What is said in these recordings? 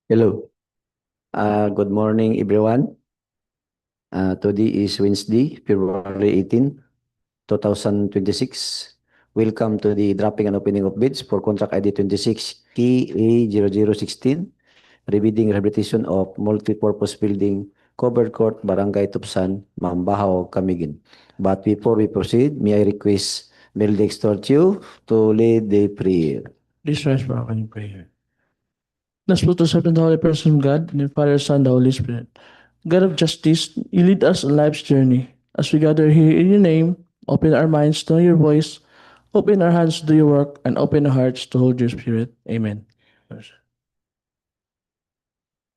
Hello. Good morning, everyone. Today is Wednesday, February 18, 2026. Welcome to the dropping and opening of bids for contract ID 26 KA0016, rebidding rehabilitation of multipurpose building, covered court, Barangay Tupsan, Mambajao, Camiguin. But before we proceed, may I request Meldex Tortio to lead the prayer. Please rise for our opening prayer. Let's put us up in the Holy Person of God, and the Father, Son, the Holy Spirit. God of justice, you lead us on life's journey. As we gather here in your name, open our minds to hear your voice, open our hands to do your work, and open our hearts to hold your spirit. Amen.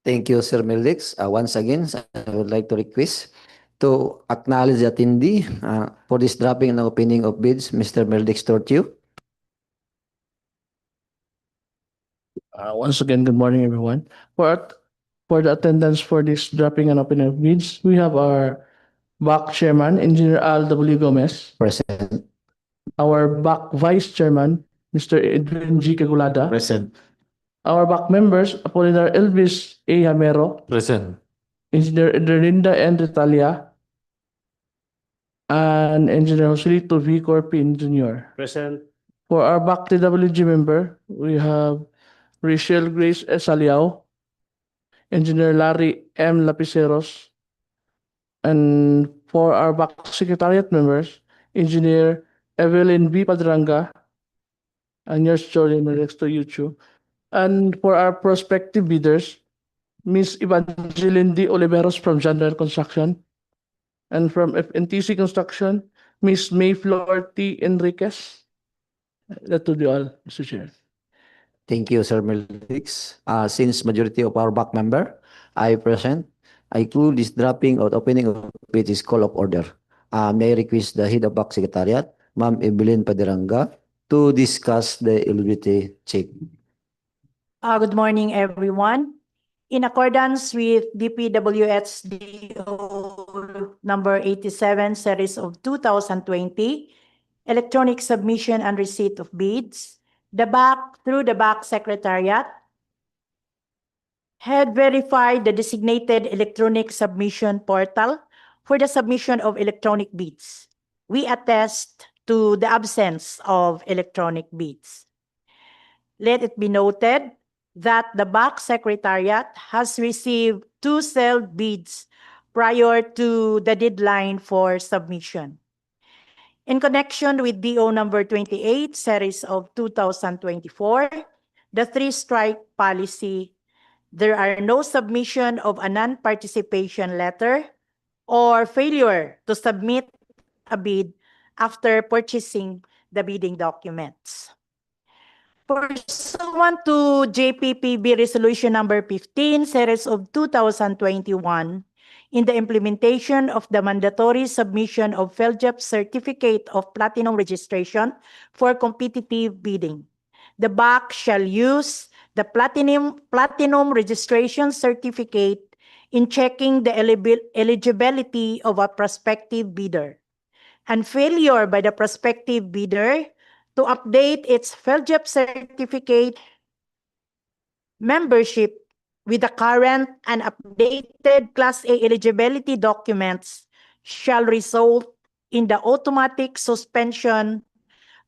Thank you, Sir Meldex. Once again, I would like to request to acknowledge the attendee for this dropping and opening of bids, Mr. Meldex Tortio. Once again, good morning, everyone. For the attendance for this dropping and opening of bids, we have our back chairman, Engineer Al W. Gomez, Present. our back vice chairman, Mr. Edwin G. Cagulada, Present. our back members, Apolinar Elvis A. Hamero, Present. Engineer Ederlinda N. Retalia, and Engineer Joselito V. Corpin Jr. Present. For our back TWG member, we have Rachel Grace S. Aliao, Engineer Larry M. Lapiceros, and for our back secretariat members, Engineer Evelyn B. Padrangga, and yours truly, next to YouTube. And for our prospective bidders, Miss Evangeline D. Oliveros from General Construction, and from FNTC Construction, Miss Mayflower T. Enriquez. That will be all, Mr. Chair. Thank you, Sir Meldex. Since majority of our back member I present, I call this dropping or opening of bids is call of order. May I request the head of back secretariat, Ma'am Evelyn Padrangga, to discuss the eligibility check. Good morning, everyone. In accordance with DPWH DEO number 87, series of 2020, electronic submission and receipt of bids, through the back secretariat, had verified the designated electronic submission portal for the submission of electronic bids. We attest to the absence of electronic bids. Let it be noted that the back secretariat has received 2 sealed bids prior to the deadline for submission. In connection with DO number 28, series of 2024, the 3-strike policy, there are no submission of a non-participation letter or failure to submit a bid after purchasing the bidding documents. Pursuant to JPPB Resolution number 15, series of 2021, in the implementation of the mandatory submission of PhilJEP Certificate of Platinum Registration for competitive bidding, the BAC shall use the Platinum Registration Certificate in checking the eligibility of a prospective bidder, and failure by the prospective bidder to update its PhilJEP certificate membership with the current and updated Class A eligibility documents shall result in the automatic suspension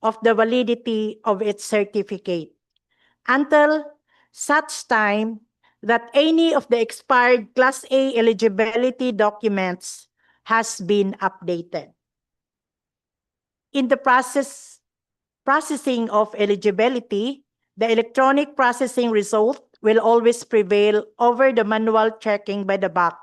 of the validity of its certificate until such time that any of the expired Class A eligibility documents has been updated. In the processing of eligibility, the electronic processing result will always prevail over the manual checking by the BAC.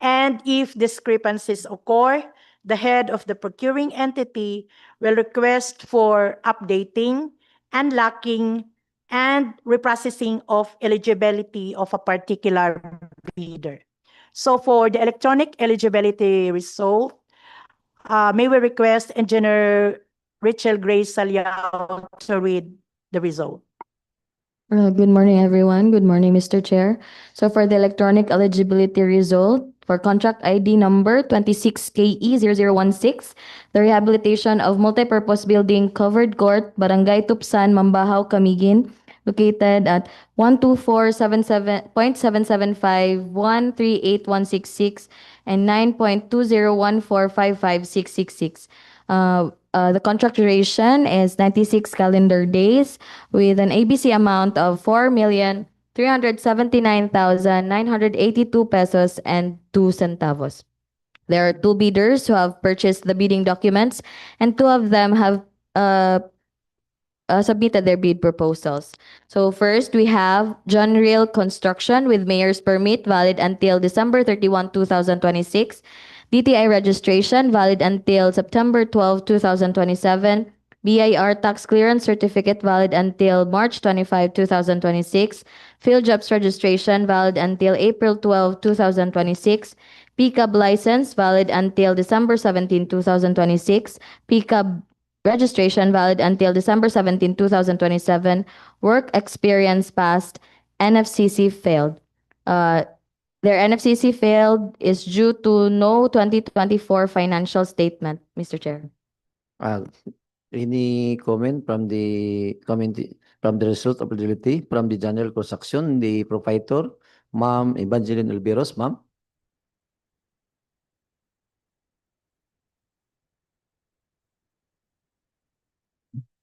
And if discrepancies occur, the head of the procuring entity will request for updating, unlocking, and reprocessing of eligibility of a particular bidder. So for the electronic eligibility result, may we request Engineer Rachel Grace Aliao to read the result. Good morning, everyone. Good morning, Mr. Chair. So for the electronic eligibility result, for contract ID number 26KE0016, the rehabilitation of multipurpose building covered court, Barangay Tupsan, Mambajao, Camiguin, located at 12477.775, 138,166, and 9.201455,666. The contract duration is 96 calendar days with an ABC amount of 4,379,982 pesos and 2 centavos. There are two bidders who have purchased the bidding documents, and two of them have submitted their bid proposals. So first, we have John Real Construction with mayor's permit valid until December 31, 2026. DTI registration valid until September 12, 2027. BIR tax clearance certificate valid until March 25, 2026. Field jobs registration valid until April 12, 2026. PCAB license valid until December 17, 2026. PCAB registration valid until December 17, 2027. Work experience passed. NFCC failed. Their NFCC failed is due to no 2024 financial statement, Mr. Chair. Any comment from the result of eligibility from the general construction, the proprietor, Ma'am Evangeline Olveros, ma'am?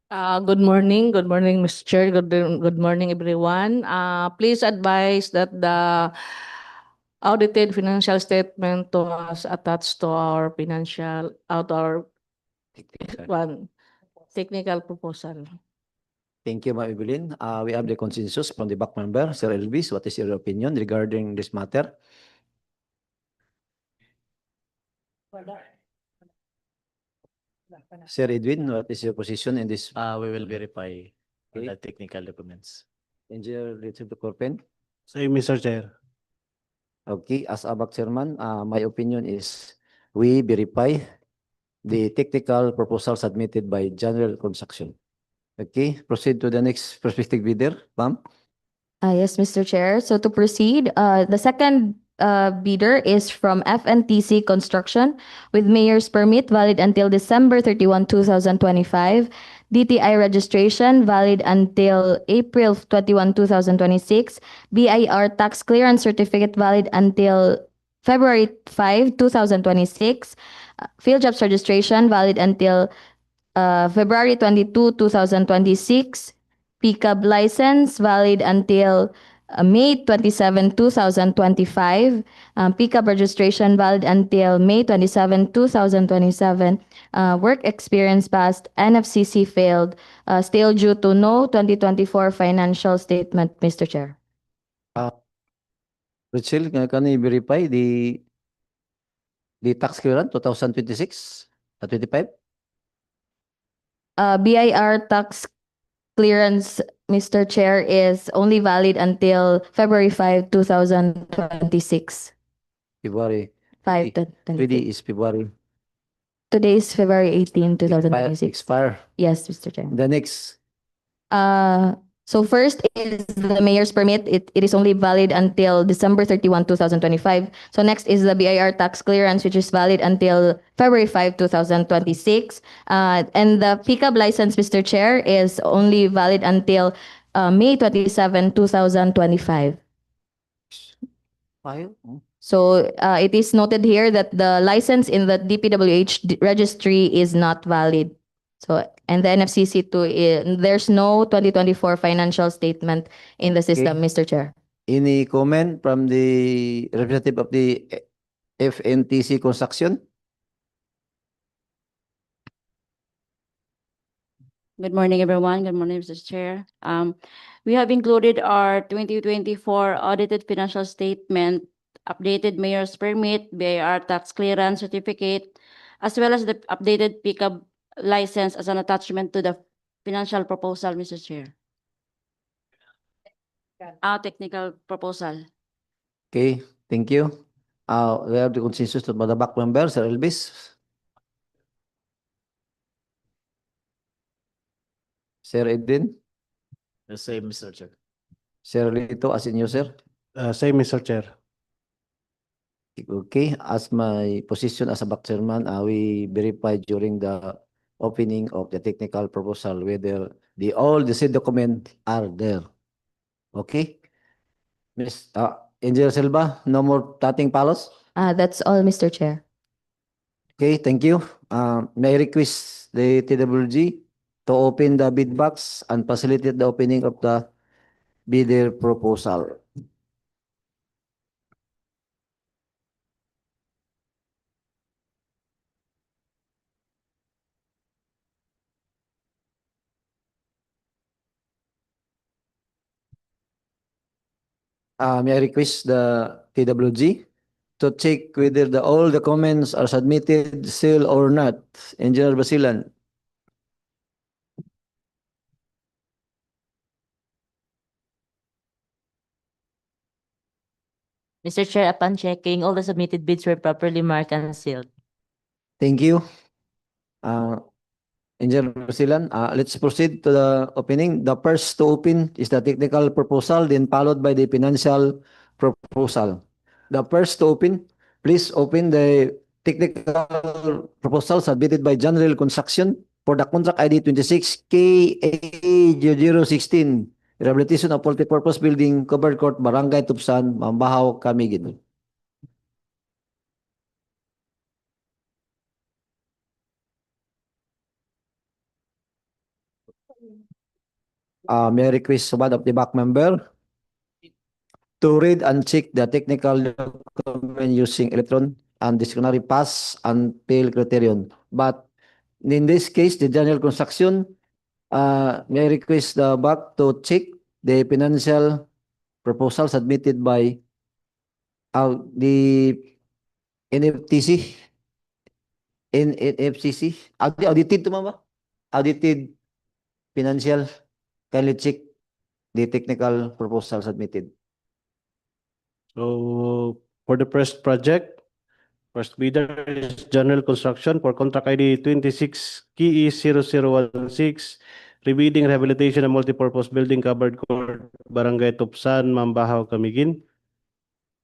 Good morning. Good morning, Mr. Chair. Good morning, everyone. Please advise that the audited financial statement was attached to our technical proposal. Thank you, Ma'am Evelyn. We have the consensus from the back member. Sir Elvis, what is your opinion regarding this matter? Sir Edwin, what is your position in this? We will verify Okay. the technical documents. Engineer Richard Corpen? Same, Mr. Chair. Okay, as ABAC chairman, my opinion is we verify the technical proposal submitted by General Construction. Okay, proceed to the next prospective bidder, ma'am. Yes, Mr. Chair. So to proceed, the second bidder is from FNTC Construction with mayor's permit valid until December 31, 2025. DTI registration valid until April 21, 2026. BIR tax clearance certificate valid until February 5, 2026. Field jobs registration valid until February 22, 2026. PCAB license valid until May 27, 2025. PCAB registration valid until May 27, 2027. Work experience passed. NFCC failed. Still due to no 2024 financial statement, Mr. Chair. Rachel, can you verify the tax clearance 2026, 25? BIR tax clearance, Mr. Chair, is only valid until February 5, 2026. February. 5 to Today is February. Today is February 18, 2026. Expire. Yes, Mr. Chair. The next. So first is the mayor's permit. It is only valid until December 31, 2025. So next is the BIR tax clearance, which is valid until February 5, 2026. And the PCAB license, Mr. Chair, is only valid until May 27, 2025. File? So it is noted here that the license in the DPWH registry is not valid. So, and the NFCC too, there's no 2024 financial statement in the system, Mr. Chair. Any comment from the representative of the FNTC Construction? Good morning, everyone. Good morning, Mr. Chair. We have included our 2024 audited financial statement, updated mayor's permit, BIR tax clearance certificate, as well as the updated PCAB license as an attachment to the financial proposal, Mr. Chair. Technical proposal. Okay, thank you. We have the consensus to the back member, Sir Elvis. Sir Edwin, The same, Mr. Chair. Sir Lito, as in you, sir. Same, Mr. Chair. Okay, as my position as a back chairman, we verify during the opening of the technical proposal whether all the said document are there. Okay. Engineer Silva, no more tating palos? That's all, Mr. Chair. Okay, thank you. May I request the TWG to open the bid box and facilitate the opening of the bidder proposal. May I request the TWG to check whether all the comments are submitted still or not. Engineer Basilan. Mr. Chair, upon checking, all the submitted bids were properly marked and sealed. Thank you. Engineer Basilan, let's proceed to the opening. The first to open is the technical proposal, then followed by the financial proposal. The first to open, please open the technical proposal submitted by General Construction for the contract ID 26 KA0016, rehabilitation of multipurpose building, covered court, Barangay Tupsan, Mambajao, Camiguin. May I request one of the back member to read and check the technical document using electron and disciplinary pass and fail criterion. But in this case, the general construction, may I request the back to check the financial proposal submitted by the NFTC, NFCC, audited to ba? Audited financial, kindly check the technical proposal submitted. So for the first project, first bidder is General Construction for contract ID 26 KE0016, rebidding rehabilitation and multipurpose building, covered court, Barangay Tupsan, Mambajao, Camiguin.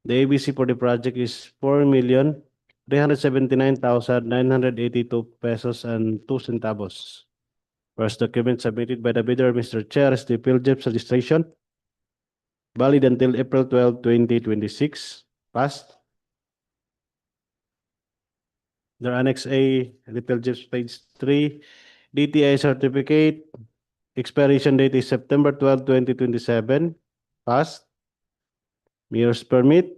The ABC for the project is 4,379,982 pesos and 2 centavos. First document submitted by the bidder, Mr. Chair, is the PhilJEPS registration, valid until April 12, 2026. Passed. The Annex A, the PhilJEPS page 3, DTI certificate, expiration date is September 12, 2027. Passed. Mayor's permit,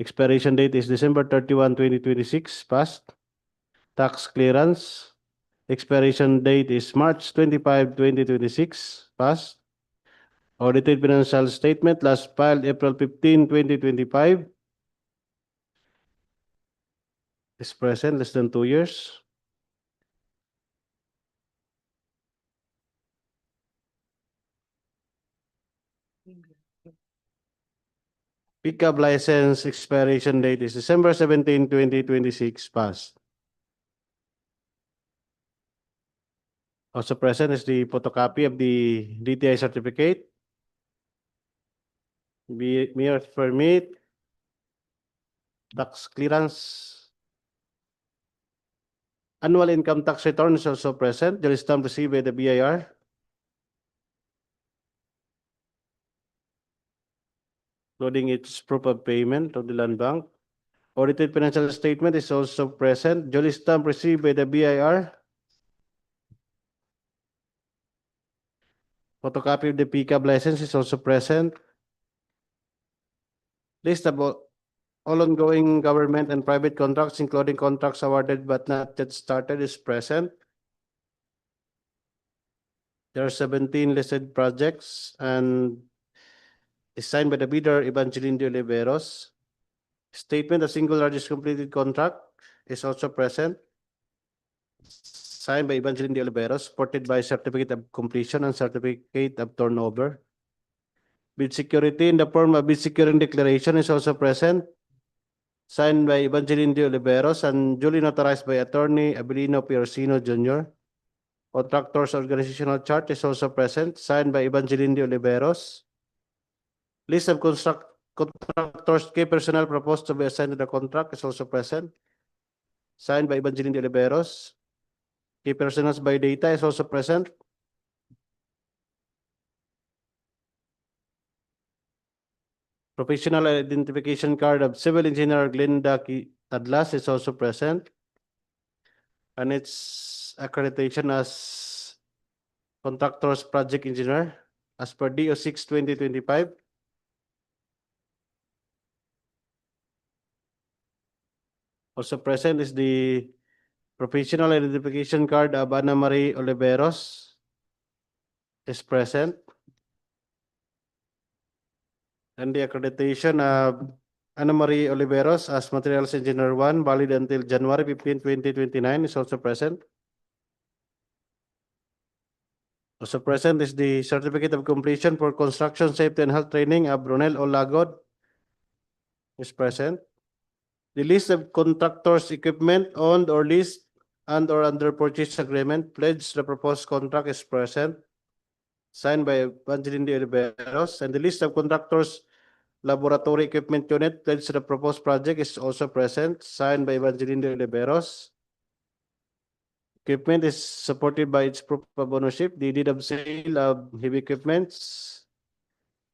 expiration date is December 31, 2026. Passed. Tax clearance, expiration date is March 25, 2026. Passed. Audited financial statement last filed April 15, 2025. Is present, less than 2 years. Pickup license expiration date is December 17, 2026. Passed. Also present is the photocopy of the DTI certificate, mayor's permit, tax clearance, annual income tax return is also present. There is stamp received by the BIR. Including its proof of payment of the land bank. Audited financial statement is also present. Duly stamp received by the BIR. Photocopy of the pickup license is also present. List of all ongoing government and private contracts, including contracts awarded but not yet started, is present. There are 17 listed projects and is signed by the bidder, Evangeline de Oliveros. Statement of single largest completed contract is also present. Signed by Evangeline de Oliveros, supported by certificate of completion and certificate of turnover. Bid security in the form of bid securing declaration is also present. Signed by Evangeline de Oliveros and duly notarized by Attorney Abilino Piercino Jr. Contractors organizational chart is also present. Signed by Evangeline de Oliveros. List of contractors, key personnel proposed to be assigned to the contract is also present. Signed by Evangeline de Oliveros. Key personnel by data is also present. Professional identification card of Civil Engineer Glenda Tadlas is also present. And its accreditation as Contractors Project Engineer as per DO 6/2025. Also present is the professional identification card of Ana Marie Oliveros is present. And the accreditation of Ana Marie Oliveros as Materials Engineer 1 valid until January 15, 2029 is also present. Also present is the certificate of completion for construction safety and health training of Brunel Olagod is present. The list of contractors' equipment owned or leased and or under purchase agreement pledged the proposed contract is present, signed by Evangeline de Oliveros, and the list of contractors' laboratory equipment unit pledged to the proposed project is also present, signed by Evangeline de Oliveros. Equipment is supported by its proof of ownership, the deed of sale of heavy equipments,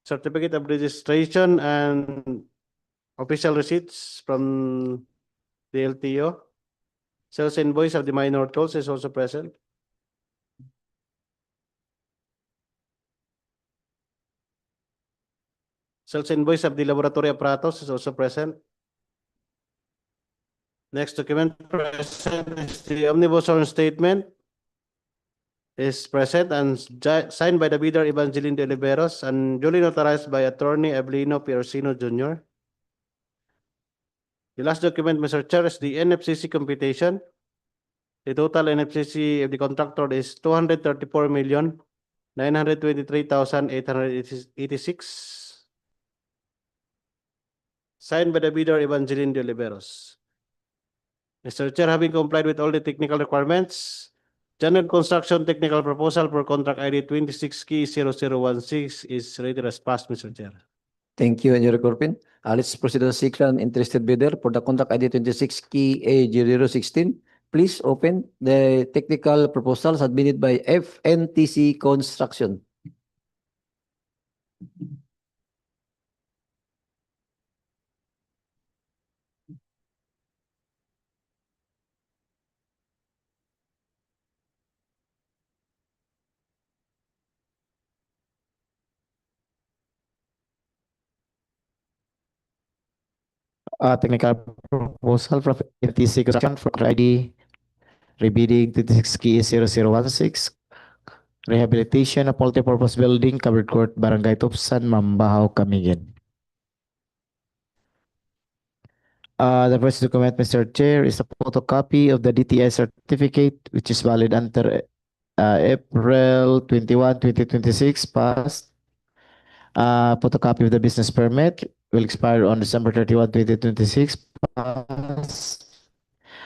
certificate of registration, and official receipts from the LTO. Sales invoice of the minor tools is also present. Sales invoice of the laboratory apparatus is also present. Next document present is the omnibus own statement is present and signed by the bidder Evangeline de Oliveros and duly notarized by attorney Evelino Piercino Jr. The last document, Mr. Chair, is the NFCC computation. The total NFCC of the contractor is 234,923,886. Signed by the bidder Evangeline de Oliveros. Mr. Chair, having complied with all the technical requirements, general construction technical proposal for contract ID 26K0016 is rated as passed, Mr. Chair. Thank you, Engineer Corpin. Let's proceed to the second interested bidder for the contract ID 26KA0016. Please open the technical proposal submitted by FNTC Construction. Technical proposal from FTC Construction for ID rebidding 26K0016 Rehabilitation of multipurpose building covered court Barangay Tupsan, Mambajao, Camiguin. The first document, Mr. Chair, is a photocopy of the DTI certificate which is valid until April 21, 2026 passed. Photocopy of the business permit will expire on December 31, 2026 passed.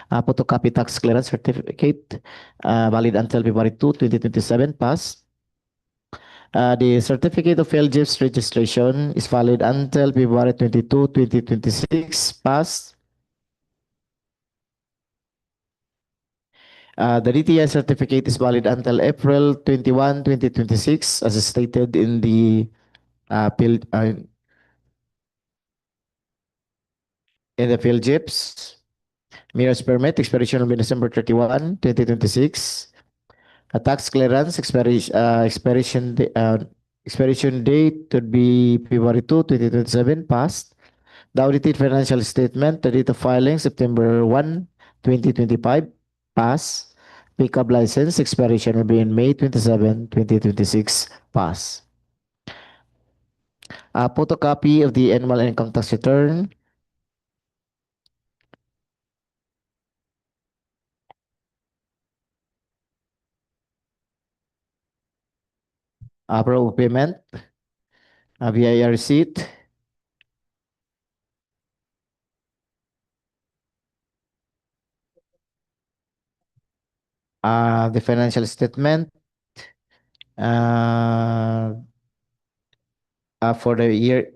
Photocopy tax clearance certificate valid until February 2, 2027 passed. The certificate of LGIF's registration is valid until February 22, 2026 passed. The DTI certificate is valid until April 21, 2026 as stated in the field GIFs. Mayor's permit expiration will be December 31, 2026. A tax clearance expiration date would be February 2, 2027 passed. The audited financial statement, the date of filing September 1, 2025 passed. Pickup license expiration will be in May 27, 2026 passed. A photocopy of the annual income tax return. Proof of payment, a VIR receipt, the financial statement for the year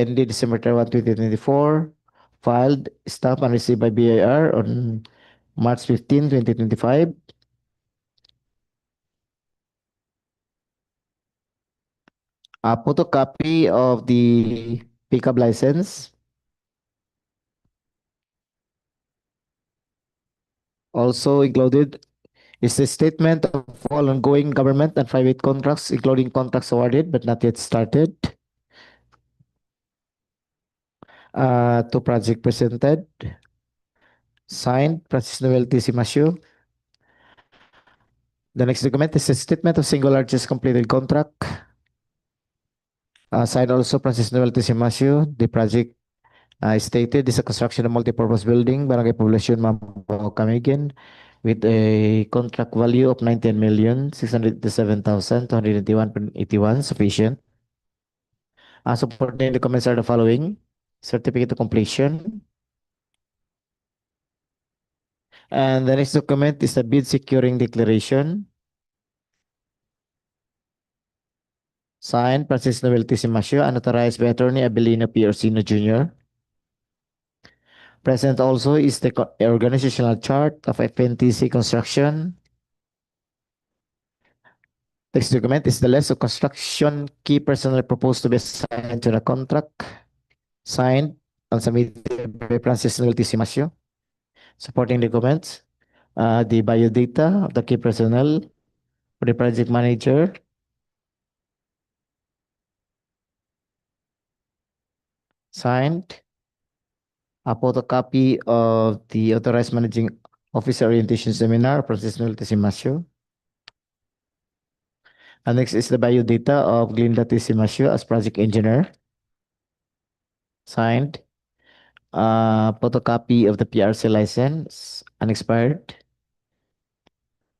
ended December 31, 2024, filed, stamped, and received by BIR on March 15, 2025. A photocopy of the pickup license. Also included is the statement of all ongoing government and private contracts, including contracts awarded but not yet started. Two project presented. Signed, Francis Noel T. Simasio. The next document is a statement of single largest completed contract. Signed also Francis Noel T. Simasio. The project stated is a construction of multipurpose building, Barangay Poblacion, Mambajao, Camiguin, with a contract value of 19,687,281.81 sufficient. Supporting documents are the following: certificate of completion. And the next document is the bid securing declaration. Signed, Francis Noel T. Simasio, and authorized by Attorney Abelino P. Orsino Jr. Present also is the organizational chart of FNTC Construction. Next document is the list of construction key personnel proposed to be assigned to the contract. Signed and submitted by Francis Noel T. Simasio. Supporting documents, the biodata of the key personnel for the project manager. Signed. A photocopy of the authorized managing officer orientation seminar, Francis Noel T. Simasio. And next is the biodata of Glinda T. Simasio as project engineer. Signed. Photocopy of the PRC license, unexpired,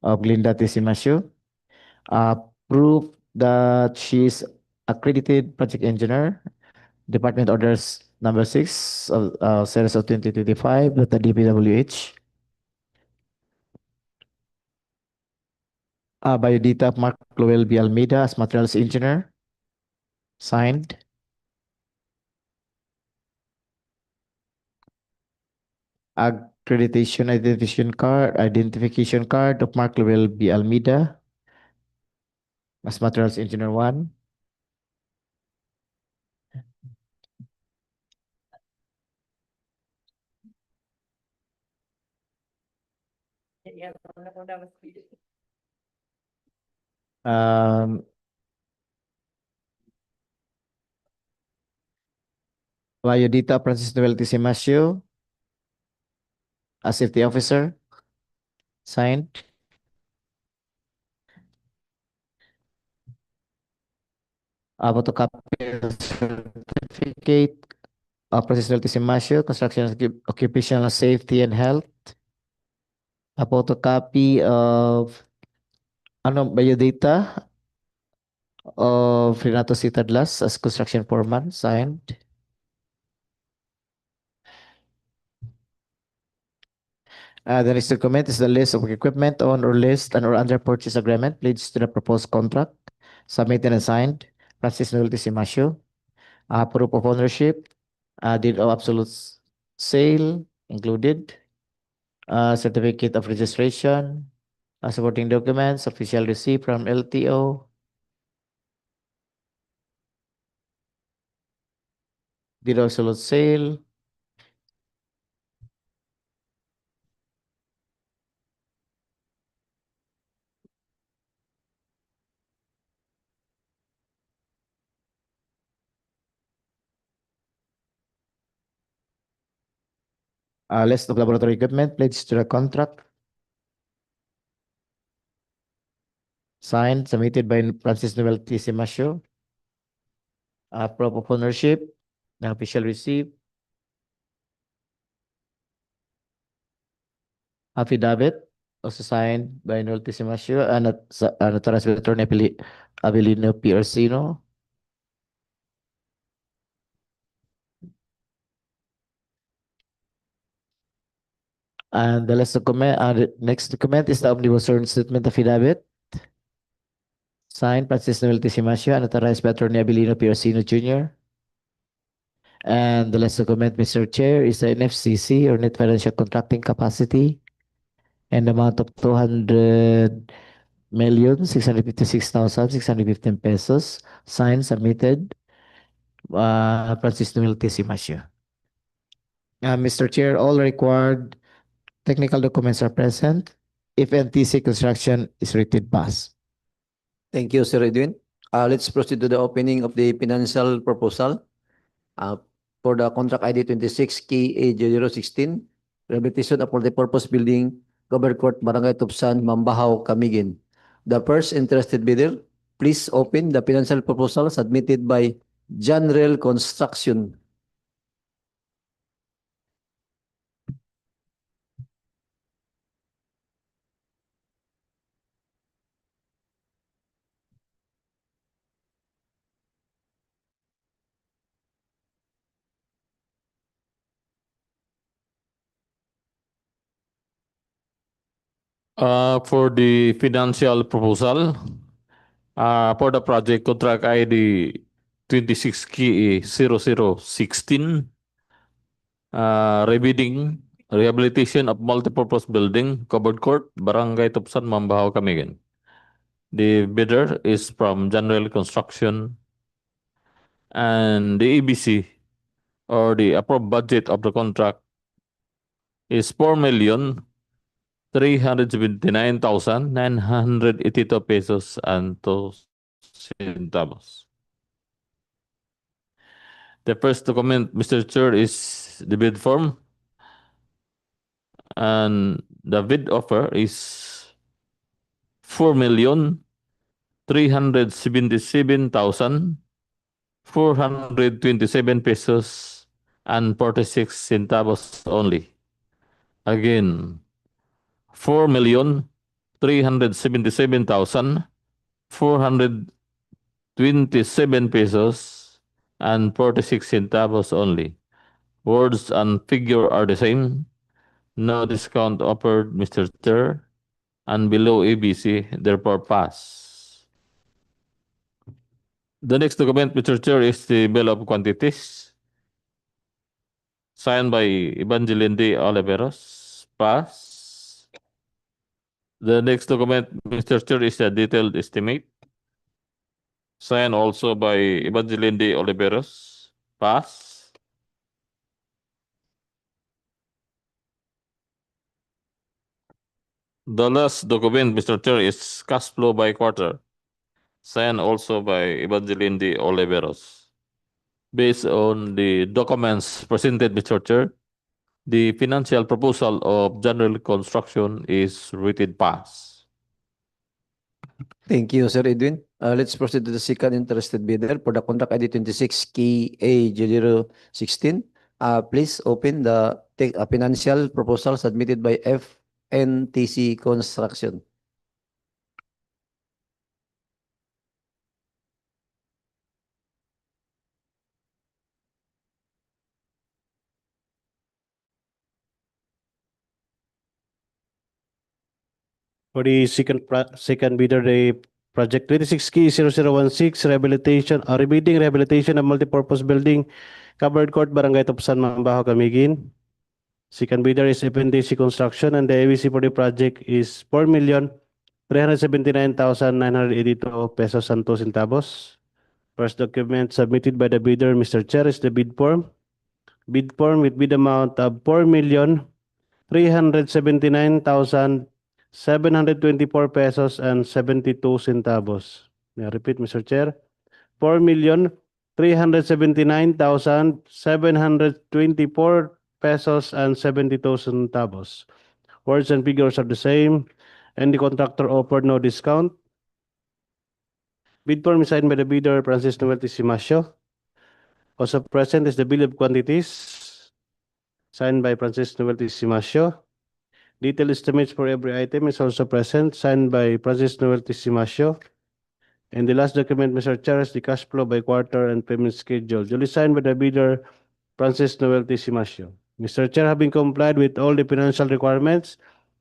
of Glinda T. Simasio. Proof that she is accredited project engineer. Department Orders number 6 of series of 2025 at the DPWH. Biodata of Mark Lowell B. Almeida as materials engineer. Signed. Accreditation identification card of Mark Lowell B. Almeida as materials engineer 1. Biodata of Francis Noel T. Simasio as safety officer. Signed. Photocopy of certificate of Francis Noel T. Simasio, construction occupational safety and health. A photocopy of biodata of Renato Citadlas as construction foreman. Signed. The next document is the list of equipment on or list and or under purchase agreement pledged to the proposed contract, submitted and signed. Francis Noel T. Simasio. Proof of ownership, deed of absolute sale included. Certificate of registration, supporting documents, official receipt from LTO. Deed of absolute sale. List of laboratory equipment pledged to the contract. Signed, submitted by Francis Noel T. Simasio. Proof of ownership, the official receipt. Affidavit, also signed by Noel T. Simasio and authorized by Attorney Abelino P. Orsino. And the next document is the omnibus earned statement affidavit. Signed, Francis Noel T. Simasio and authorized by Attorney Abelino P. Orsino Jr. And the last document, Mr. Chair, is the NFCC or net financial contracting capacity and amount of 200 million 656,615 pesos. Signed, submitted, Francisco Milty Simasio. Mr. Chair, all required technical documents are present. If NTC construction is rated pass. Thank you, Sir Edwin. Let's proceed to the opening of the financial proposal. For the contract ID 26 KA0016, rehabilitation of multipurpose building, covered court, Barangay Tupsan, Mambajao, Camiguin. The first interested bidder, please open the financial proposal submitted by General Construction. For the financial proposal, for the project contract ID 26 KE 0016, rebidding rehabilitation of multipurpose building, covered court, Barangay Tupsan, Mambajao, Camiguin. The bidder is from General Construction, and the ABC or the approved budget of the contract is 4,379,982 pesos and 2 centavos. The first document, Mr. Chair, is the bid form, and the bid offer is 4,377,427 pesos and 46 centavos only. Again, 4,377,427 pesos and 46 centavos only. Words and figure are the same. No discount offered, Mr. Chair, and below ABC, therefore pass. The next document, Mr. Chair, is the bill of quantities signed by Evangeline D. Oliveros. Pass. The next document, Mr. Chair, is a detailed estimate signed also by Evangeline D. Oliveros. Pass. The last document, Mr. Chair, is cash flow by quarter, signed also by Evangeline D. Oliveros. Based on the documents presented, Mr. Chair, the financial proposal of General Construction is rated pass. Thank you, Sir Edwin. Let's proceed to the second interested bidder for the contract ID 26 KA0016. Please open the financial proposal submitted by FNTC Construction. For the second bidder, the project 26 key 0016 rehabilitation, rebidding rehabilitation of multipurpose building, covered court, Barangay Tupsan, Mambajao, Camiguin. Second bidder is FNTC Construction, and the ABC for the project is 4,379,982 pesos and 2 centavos. First document submitted by the bidder, Mr. Chair, is the bid form. Bid form with bid amount of 4,379,724 pesos and 72 centavos. May I repeat, Mr. Chair? 4,379,724 pesos and 72 centavos. Words and figures are the same, and the contractor offered no discount. Bid form is signed by the bidder, Francis Noel Simasio. Also present is the bill of quantities, signed by Francis Noel Simasio. Detailed estimates for every item is also present, signed by Francis Noel Simasio. And the last document, Mr. Chair, is the cash flow by quarter and payment schedule, duly signed by the bidder, Francis Noel Simasio. Mr. Chair, having complied with all the financial requirements,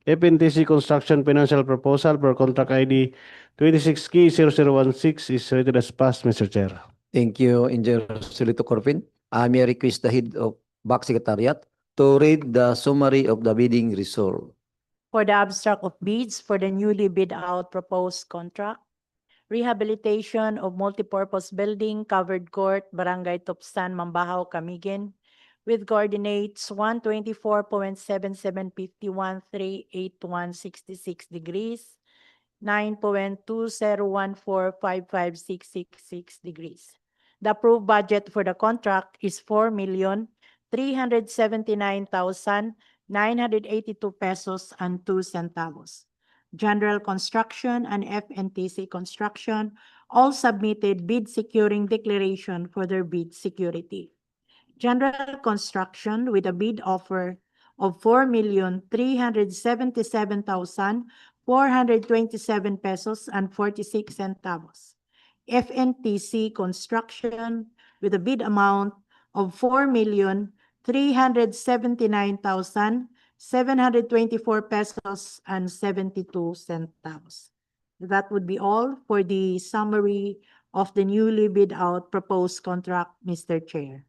FNTC Construction Financial Proposal for Contract ID 26 key 0016 is rated as passed, Mr. Chair. Thank you, Engineer Solito Corpin. May I request the head of Back Secretariat to read the summary of the bidding result. for the abstract of bids for the newly bid out proposed contract. Rehabilitation of multipurpose building, covered court, Barangay Tupsan, Mambajao, Camiguin, with coordinates 124.7751.38166 degrees, 9.20145566 degrees. The approved budget for the contract is 4,379,982 pesos and 2 centavos. General Construction and FNTC Construction all submitted bid securing declaration for their bid security. General Construction with a bid offer of 4,377,427 pesos and 46 centavos. FNTC Construction with a bid amount of 4,379,724 pesos and 72 centavos. That would be all for the summary of the newly bid out proposed contract, Mr. Chair.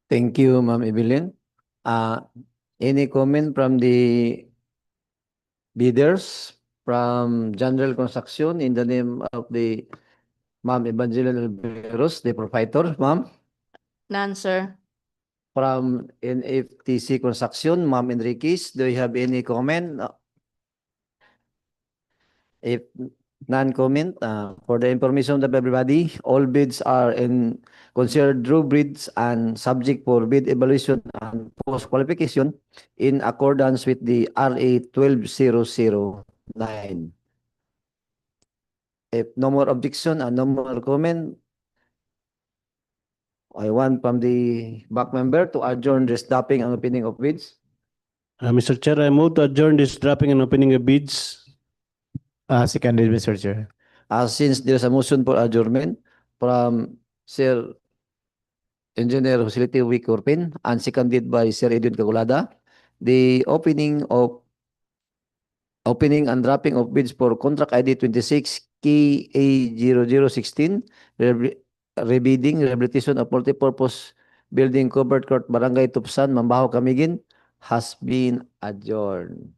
Thank you, Ma'am Evelyn. Any comment from the bidders from General Construction in the name of the Ma'am Evangeline Riveros, the proprietor, ma'am? None, sir. From NFTC Construction, Ma'am Enriquez, do you have any comment? If none comment, for the information of everybody, all bids are considered true bids and subject for bid evaluation and post qualification in accordance with the RA 12009. If no more objection and no more comment, I want from the back member to adjourn this dropping and opening of bids. Mr. Chair, I move to adjourn this dropping and opening of bids. Seconded, Mr. Chair. Since there's a motion for adjournment from Sir Engineer Joselito Vic Urpin and seconded by Sir Edwin Cagulada, the opening and dropping of bids for contract ID 26 KA0016, rebidding rehabilitation of multipurpose building covered court Barangay Tupsan, Mambajao, Camiguin, has been adjourned.